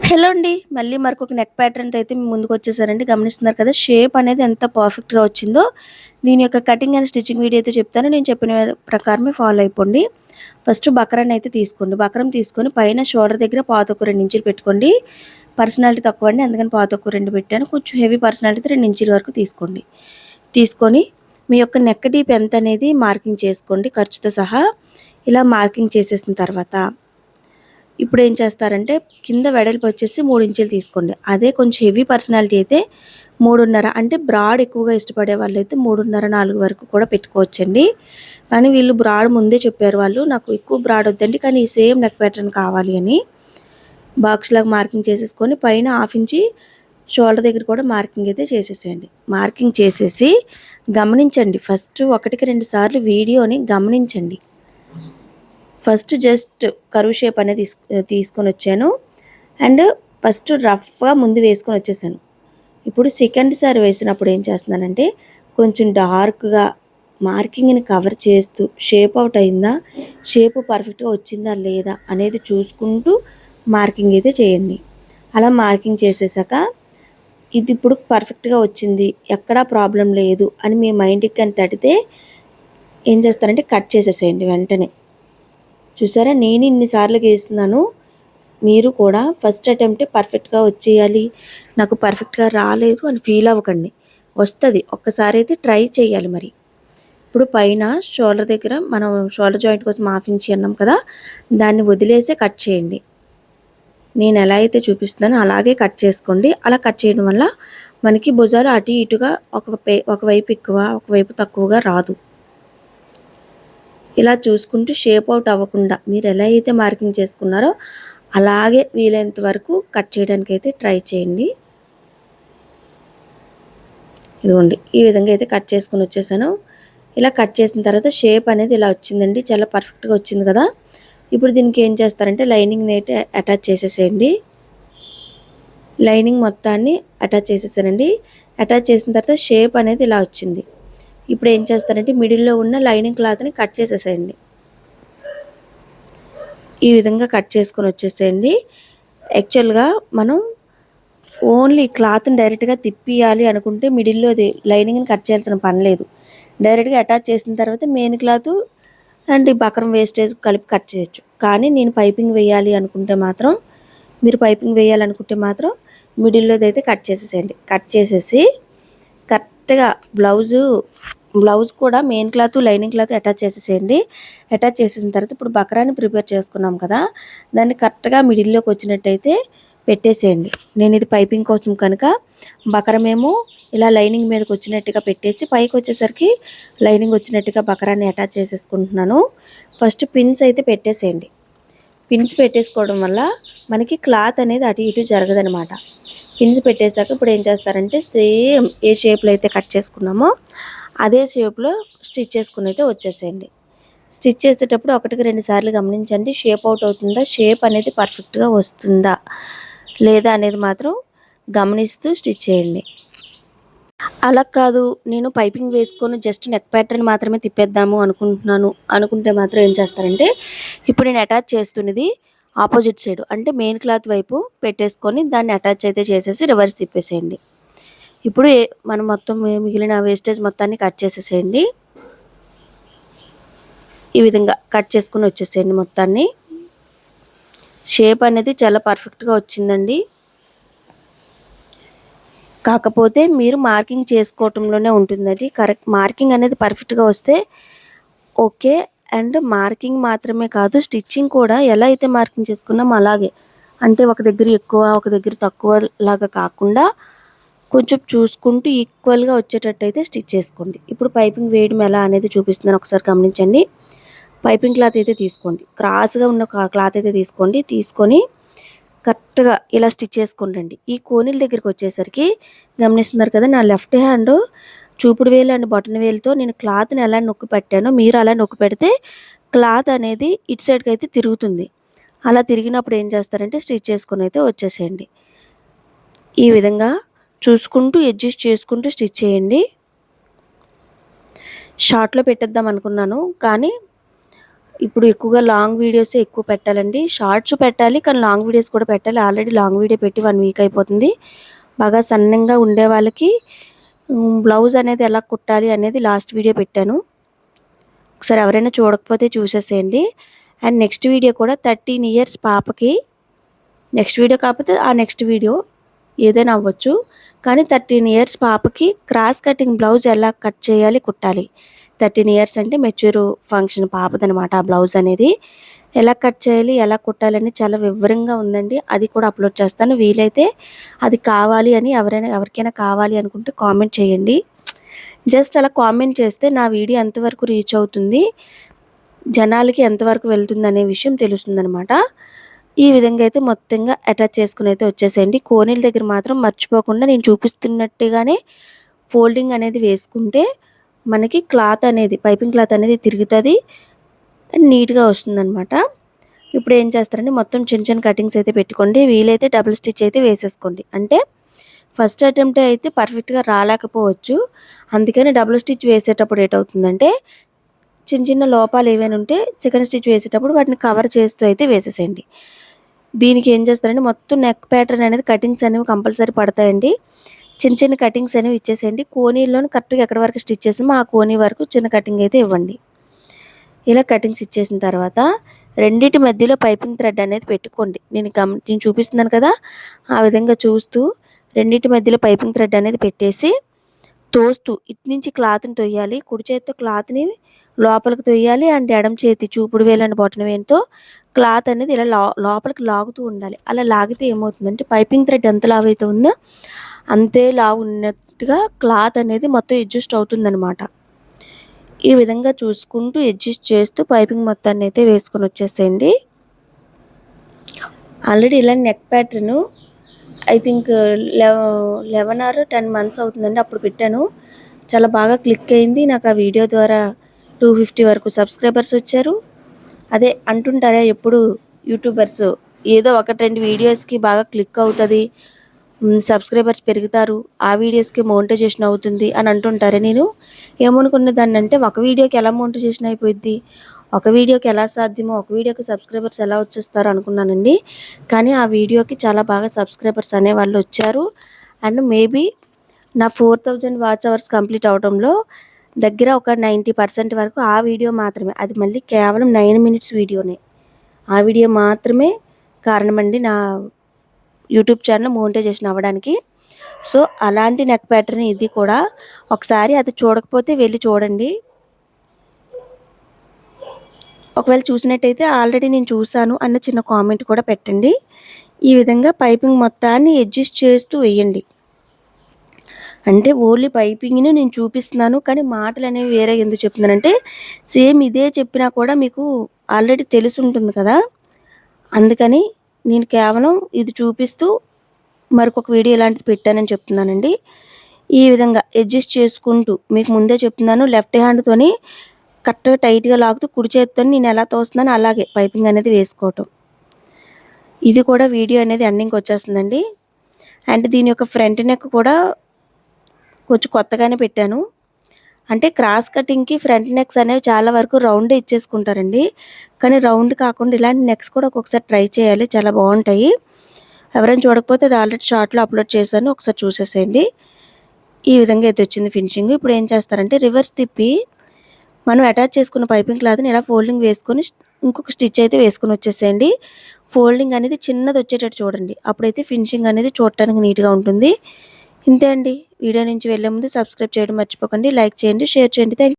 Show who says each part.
Speaker 1: Hello అండి. మళ్ళీ మరొక నెక్ ప్యాటర్న్‌తో అయితే మీ ముందుకొచ్చేసానండి. గమనిస్తున్నారు కదా! షేప్ అనేది ఎంత పర్ఫెక్ట్‌గా వచ్చిందో. దీని యొక్క కటింగ్ అండ్ స్టిచ్చింగ్ వీడియో అయితే చెప్తాను. నేను చెప్పిన ప్రకారమే ఫాలో అయిపోండి. ఫస్ట్ బక్రాన్ని అయితే తీసుకోండి. బక్రం తీసుకొని పైన షోల్డర్ దగ్గర పావుతక్కువ 2 ఇంచులు పెట్టుకోండి. పర్సనాలిటీ తక్కువ అండి. అందుకని పావుతక్కువ 2 పెట్టాను. కొంచెం హెవీ పర్సనాలిటీ అయితే 2 ఇంచుల వరకు తీసుకోండి. తీసుకొని మీ యొక్క నెక్ డీప్ ఎంత అనేది మార్కింగ్ చేసుకోండి ఖర్చుతో సహా. ఇలా మార్కింగ్ చేసేసిన తర్వాత ఇప్పుడు ఏం చేస్తారంటే కింద వెడల్పు వచ్చేసి 3 ఇంచులు తీసుకోండి. అదే కొంచెం హెవీ పర్సనాలిటీ అయితే 3.5 అంటే బ్రాడ్ ఎక్కువగా ఇష్టపడే వాళ్ళైతే 3.5, 4 వరకు కూడా పెట్టుకోవచ్చండి. కానీ వీళ్ళు బ్రాడ్ ముందే చెప్పారు వాళ్ళు. నాకు ఎక్కువ బ్రాడ్ వద్దండి కానీ ఈ సేమ్ నెక్ ప్యాటర్న్ కావాలి అని. బాక్స్ లాగా మార్కింగ్ చేసేసుకొని పైన 1/2 ఇంచి షోల్డర్ దగ్గర కూడా మార్కింగ్ అయితే చేసేసేయండి. మార్కింగ్ చేసేసి గమనించండి. ఫస్ట్ 1కి 2 సార్లు వీడియోని గమనించండి. ఫస్ట్ జస్ట్ కర్వ్ షేప్ అనేది తీసుకొని వచ్చాను. అండ్ ఫస్ట్ రఫ్గా ముందు వేసుకొని వచ్చేసాను. ఇప్పుడు సెకండ్ సారి వేసినప్పుడు ఏం చేస్తున్నానంటే కొంచెం డార్క్గా మార్కింగ్ని కవర్ చేస్తూ షేప్ అవుట్ అయిందా, షేప్ పర్ఫెక్ట్గా వచ్చిందా లేదా అనేది చూసుకుంటూ మార్కింగ్ అయితే చేయండి. అలా మార్కింగ్ చేసేసాక ఇది ఇప్పుడు పర్ఫెక్ట్గా వచ్చింది, ఎక్కడా ప్రాబ్లం లేదు అని మీ మైండ్కి కానీ తడితే ఏం చేస్తారంటే కట్ చేసేసేయండి వెంటనే. చూసారా, నేను ఇన్నిసార్లు గీస్తున్నాను. మీరు కూడా ఫస్ట్ అటెంప్టే పర్ఫెక్ట్గా వచ్చేయాలి, నాకు పర్ఫెక్ట్గా రాలేదు అని ఫీల్ అవ్వకండి. వస్తుంది, ఒక్కసారి అయితే ట్రై చేయాలి. మరి ఇప్పుడు పైన షోల్డర్ దగ్గర మనం షోల్డర్ జాయింట్ కోసం 1/2 ఇంచి అన్నాం కదా, దాన్ని వదిలేసే కట్ చేయండి. నేను ఎలా అయితే చూపిస్తున్నానో అలాగే కట్ చేసుకోండి. అలా కట్ చేయడం వల్ల మనకి భుజాలు అటు ఇటుగా ఒకవైపు ఎక్కువ ఒకవైపు తక్కువగా రాదు. ఇలా చూసుకుంటూ షేప్ అవుట్ అవ్వకుండా మీరు ఎలా అయితే మార్కింగ్ చేసుకున్నారో అలాగే వీలైనంత వరకు కట్ చేయడానికి అయితే ట్రై చేయండి. ఇదిగోండి, ఈ విధంగా అయితే కట్ చేసుకుని వచ్చేసాను. ఇలా కట్ చేసిన తర్వాత షేప్ అనేది ఇలా వచ్చిందండి, చాలా పర్ఫెక్ట్గా వచ్చింది కదా. ఇప్పుడు దీనికి ఏం చేస్తారంటే లైనింగ్ని అయితే అటాచ్ చేసేసేయండి. లైనింగ్ మొత్తాన్ని అటాచ్ చేసేసానండి. అటాచ్ చేసిన తర్వాత షేప్ అనేది ఇలా వచ్చింది. ఇప్పుడు ఏం చేస్తారంటే మిడిల్లో ఉన్న లైనింగ్ క్లాత్ని కట్ చేసేసేయండి. ఈ విధంగా కట్ చేసుకొని వచ్చేసేయండి. యాక్చువల్గా మనం ఓన్లీ క్లాత్ని డైరెక్ట్గా తిప్పియాలి అనుకుంటే మిడిల్లో అది లైనింగ్ని కట్ చేయాల్సిన పని లేదు. డైరెక్ట్గా అటాచ్ చేసిన తర్వాత మెయిన్ క్లాత్ అండ్ ఈ బక్రం వేస్టేజ్ కలిపి కట్ చేయొచ్చు. కానీ నేను పైపింగ్ వేయాలి అనుకుంటే మాత్రం, మీరు పైపింగ్ వేయాలనుకుంటే మాత్రం మిడిల్లోది అయితే కట్ చేసేసేయండి. కట్ చేసేసి కరెక్ట్గా బ్లౌజ్ కూడా main cloth lining cloth attach చేసేసేయండి. అటాచ్ చేసేసిన తర్వాత ఇప్పుడు బక్రాన్ని ప్రిపేర్ చేసుకున్నాం కదా, దాన్ని కరెక్ట్గా మిడిల్లోకి వచ్చినట్టయితే పెట్టేసేయండి. నేను ఇది పైపింగ్ కోసం కనుక బకరమేమో ఇలా లైనింగ్ మీదకి వచ్చినట్టుగా పెట్టేసి పైకి వచ్చేసరికి లైనింగ్ వచ్చినట్టుగా బకరాన్ని అటాచ్ చేసేసుకుంటున్నాను. ఫస్ట్ పిన్స్ అయితే పెట్టేసేయండి. పిన్స్ పెట్టేసుకోవడం వల్ల మనకి క్లాత్ అనేది అటు ఇటు జరగదనమాట. పిన్స్ పెట్టేశాక ఇప్పుడు ఏం చేస్తారంటే సేమ్ ఏ షేప్లో అయితే కట్ చేసుకున్నామో అదే షేప్లో స్టిచ్ చేసుకుని అయితే వచ్చేసేయండి. స్టిచ్ చేసేటప్పుడు 1కి 2 సార్లు గమనించండి. షేప్ అవుట్ అవుతుందా, షేప్ అనేది పర్ఫెక్ట్గా వస్తుందా లేదా అనేది మాత్రం గమనిస్తూ స్టిచ్ చేయండి. అలా కాదు, నేను పైపింగ్ వేసుకొని జస్ట్ నెక్ ప్యాటర్న్ మాత్రమే తిప్పేద్దాము అనుకుంటున్నాను అనుకుంటే మాత్రం ఏం చేస్తారంటే ఇప్పుడు నేను అటాచ్ చేస్తున్నది ఆపోజిట్ సైడ్ అంటే మెయిన్ క్లాత్ వైపు పెట్టేసుకొని దాన్ని అటాచ్ అయితే చేసేసి రివర్స్ తిప్పేసేయండి. ఇప్పుడు మనం మొత్తం మిగిలిన వేస్టేజ్ మొత్తాన్ని కట్ చేసేసేయండి. ఈ విధంగా కట్ చేసుకుని వచ్చేసేయండి మొత్తాన్ని. షేప్ అనేది చాలా పర్ఫెక్ట్గా వచ్చిందండి. కాకపోతే మీరు మార్కింగ్ చేసుకోవటంలోనే ఉంటుందండి. కరెక్ట్ మార్కింగ్ అనేది పర్ఫెక్ట్గా వస్తే ఓకే. అండ్ మార్కింగ్ మాత్రమే కాదు, స్టిచ్చింగ్ కూడా ఎలా అయితే మార్కింగ్ చేసుకున్నామో అలాగే, అంటే ఒక దగ్గర ఎక్కువ ఒక దగ్గర తక్కువ లాగా కాకుండా కొంచెం చూసుకుంటూ ఈక్వల్గా వచ్చేటట్టు అయితే స్టిచ్ చేసుకోండి. ఇప్పుడు పైపింగ్ వేయడం ఎలా అనేది చూపిస్తున్నాను, ఒకసారి గమనించండి. పైపింగ్ క్లాత్ అయితే తీసుకోండి, క్రాస్గా ఉన్న క్లాత్ అయితే తీసుకొని కరెక్ట్గా ఇలా స్టిచ్ చేసుకుంటండి. ఈ కోనీల దగ్గరికి వచ్చేసరికి గమనిస్తున్నారు కదా, నా లెఫ్ట్ హ్యాండ్ చూపుడు వేలు అండ్ బొటన వేలుతో నేను క్లాత్ని ఎలా నొక్కి పెట్టానో మీరు అలా నొక్కి పెడితే క్లాత్ అనేది ఇటు సైడ్కి అయితే తిరుగుతుంది. అలా తిరిగినప్పుడు ఏం చేస్తారంటే స్టిచ్ చేసుకుని అయితే వచ్చేసేయండి. ఈ విధంగా చూసుకుంటూ అడ్జస్ట్ చేసుకుంటూ స్టిచ్ చేయండి. షార్ట్లో పెట్టేద్దాం అనుకున్నాను కానీ ఇప్పుడు ఎక్కువగా లాంగ్ వీడియోసే ఎక్కువ పెట్టాలండి. షార్ట్స్ పెట్టాలి, కానీ లాంగ్ వీడియోస్ కూడా పెట్టాలి. ఆల్రెడీ లాంగ్ వీడియో పెట్టి 1 వీక్ అయిపోతుంది. బాగా సన్నంగా ఉండే వాళ్ళకి బ్లౌజ్ అనేది ఎలా కుట్టాలి అనేది లాస్ట్ వీడియో పెట్టాను. ఒకసారి ఎవరైనా చూడకపోతే చూసేసేయండి. అండ్ నెక్స్ట్ వీడియో కూడా 13 ఇయర్స్ పాపకి, నెక్స్ట్ వీడియో కాకపోతే ఆ నెక్స్ట్ వీడియో ఏదైనా అవ్వచ్చు, కానీ 13 ఇయర్స్ పాపకి క్రాస్ కటింగ్ బ్లౌజ్ ఎలా కట్ చేయాలి, కుట్టాలి. 13 ఇయర్స్ అంటే మెచ్యూర్ ఫంక్షన్ పాపదనమాట. ఆ బ్లౌజ్ అనేది ఎలా కట్ చేయాలి, ఎలా కుట్టాలని చాలా వివరంగా ఉందండి. అది కూడా అప్లోడ్ చేస్తాను. వీలైతే అది కావాలి అని ఎవరికైనా కావాలి అనుకుంటే కామెంట్ చేయండి. జస్ట్ అలా కామెంట్ చేస్తే నా వీడియో ఎంతవరకు రీచ్ అవుతుంది, జనాలకి ఎంతవరకు వెళ్తుంది అనే విషయం తెలుస్తుందనమాట. ఈ విధంగా అయితే మొత్తంగా అటాచ్ చేసుకుని అయితే వచ్చేసేయండి. కోనీల దగ్గర మాత్రం మర్చిపోకుండా నేను చూపిస్తున్నట్టుగానే ఫోల్డింగ్ అనేది వేసుకుంటే మనకి క్లాత్ అనేది, పైపింగ్ క్లాత్ అనేది తిరుగుతుంది అండ్ నీట్గా వస్తుందన్నమాట. ఇప్పుడు ఏం చేస్తారంటే మొత్తం చిన్న చిన్న కటింగ్స్ అయితే పెట్టుకోండి. వీలైతే డబుల్ స్టిచ్ అయితే వేసేసుకోండి. అంటే ఫస్ట్ అటెంప్ట్ అయితే పర్ఫెక్ట్గా రాలేకపోవచ్చు, అందుకని డబుల్ స్టిచ్ వేసేటప్పుడు ఏటవుతుందంటే చిన్న చిన్న లోపాలు ఏవైనా ఉంటే సెకండ్ స్టిచ్ వేసేటప్పుడు వాటిని కవర్ చేస్తూ అయితే వేసేసేయండి. దీనికి ఏం చేస్తారంటే మొత్తం నెక్ ప్యాటర్న్ అనేది కటింగ్స్ అనేవి కంపల్సరీ పడతాయండి. చిన్న చిన్న కటింగ్స్ అనేవి ఇచ్చేసేయండి. కోనీలోని కరెక్ట్గా ఎక్కడి వరకు స్టిచ్ చేసామో ఆ కోనీ వరకు చిన్న కటింగ్ అయితే ఇవ్వండి. ఇలా కటింగ్స్ ఇచ్చేసిన తర్వాత రెండింటి మధ్యలో పైపింగ్ థ్రెడ్ అనేది పెట్టుకోండి. నేను చూపిస్తున్నాను కదా, ఆ విధంగా చూస్తూ రెండింటి మధ్యలో పైపింగ్ థ్రెడ్ అనేది పెట్టేసి తోస్తూ ఇటు నుంచి క్లాత్ని తొయ్యాలి. కుడి చేతితో క్లాత్ని లోపలికి తొయ్యాలి అండ్ ఎడమ చేతి చూపుడు వేలు అండ్ బొటన వేలుతో క్లాత్ అనేది ఇలా లోపలికి లాగుతూ ఉండాలి. అలా లాగితే ఏమవుతుందంటే పైపింగ్ థ్రెడ్ ఎంత లావు అయితే ఉందో అంతే లావు ఉన్నట్టుగా క్లాత్ అనేది మొత్తం అడ్జస్ట్ అవుతుందన్నమాట. ఈ విధంగా చూసుకుంటూ అడ్జస్ట్ చేస్తూ పైపింగ్ మొత్తాన్ని అయితే వేసుకొని వచ్చేసేయండి. ఆల్రెడీ ఇలా neck pattern I think 11 or 10 months అవుతుందండి, అప్పుడు పెట్టాను. చాలా బాగా క్లిక్ అయింది. నాకు ఆ వీడియో ద్వారా 250 వరకు సబ్స్క్రైబర్స్ వచ్చారు. అదే అంటుంటారా ఎప్పుడు యూట్యూబర్స్, ఏదో 1-2 వీడియోస్కి బాగా క్లిక్ అవుతుంది, సబ్స్క్రైబర్స్ పెరుగుతారు, ఆ వీడియోస్కి మోనిటైజేషన్ అవుతుంది అని అంటుంటారే. నేను ఏమనుకున్న దాన్ని అంటే ఒక వీడియోకి ఎలా మోనిటైజేషన్ అయిపోద్ది, ఒక వీడియోకి ఎలా సాధ్యమో, ఒక వీడియోకి సబ్స్క్రైబర్స్ ఎలా వచ్చేస్తారు అనుకున్నానండి. కానీ ఆ వీడియోకి చాలా బాగా సబ్స్క్రైబర్స్ అనేవాళ్ళు వచ్చారు. అండ్ మేబీ నా 4000 వాచ్ అవర్స్ కంప్లీట్ అవడంలో దగ్గర ఒక 90% వరకు ఆ వీడియో మాత్రమే, అది మళ్ళీ కేవలం 9 minutes వీడియోనే, ఆ వీడియో మాత్రమే కారణమండి నా యూట్యూబ్ ఛానల్ మోనిటైజేషన్ అవ్వడానికి. సో అలాంటి నెక్ ప్యాటర్న్ ఇది కూడా. ఒకసారి అది చూడకపోతే వెళ్ళి చూడండి. ఒకవేళ చూసినట్టయితే ఆల్రెడీ నేను చూశాను అన్న చిన్న కామెంట్ కూడా పెట్టండి. ఈ విధంగా పైపింగ్ మొత్తాన్ని అడ్జస్ట్ చేస్తూ వేయండి. అంటే ఓన్లీ పైపింగ్ని నేను చూపిస్తున్నాను, కానీ మాటలు అనేవి వేరే ఎందుకు చెప్తున్నానంటే సేమ్ ఇదే చెప్పినా కూడా మీకు ఆల్రెడీ తెలిసి ఉంటుంది కదా, అందుకని నేను కేవలం ఇది చూపిస్తూ మరొక వీడియో ఇలాంటిది పెట్టానని చెప్తున్నానండి. ఈ విధంగా అడ్జస్ట్ చేసుకుంటూ మీకు ముందే చెప్తున్నాను, లెఫ్ట్ హ్యాండ్తోని కరెక్ట్గా టైట్గా లాగుతూ కుడి చేతితో నేను ఎలా తోస్తున్నానో అలాగే పైపింగ్ అనేది వేసుకోవటం. ఇది కూడా వీడియో అనేది ఎండింగ్కి వచ్చేస్తుందండి. అండ్ దీని యొక్క ఫ్రంట్ నెక్ కూడా కొంచెం కొత్తగానే పెట్టాను. అంటే క్రాస్ కటింగ్కి ఫ్రంట్ నెక్స్ అనేవి చాలా వరకు రౌండే ఇచ్చేసుకుంటారండి, కానీ రౌండ్ కాకుండా ఇలాంటి నెక్స్ కూడా ఒక్కొక్కసారి ట్రై చేయాలి, చాలా బాగుంటాయి. ఎవరైనా చూడకపోతే అది ఆల్రెడీ షార్ట్లో అప్లోడ్ చేశాను, ఒకసారి చూసేసేయండి. ఈ విధంగా అయితే వచ్చింది ఫినిషింగ్. ఇప్పుడు ఏం చేస్తారంటే రివర్స్ తిప్పి మనం అటాచ్ చేసుకున్న పైపింగ్ క్లాత్ని ఇలా ఫోల్డింగ్ వేసుకొని ఇంకొక స్టిచ్ అయితే వేసుకొని వచ్చేసేయండి. ఫోల్డింగ్ అనేది చిన్నది వచ్చేటట్టు చూడండి, అప్పుడైతే ఫినిషింగ్ అనేది చూడటానికి నీట్గా ఉంటుంది. ఇంతే అండి. వీడియో నుంచి వెళ్ళే ముందు సబ్స్క్రైబ్ చేయడం మర్చిపోకండి, లైక్ చేయండి, షేర్ చేయండి. థ్యాంక్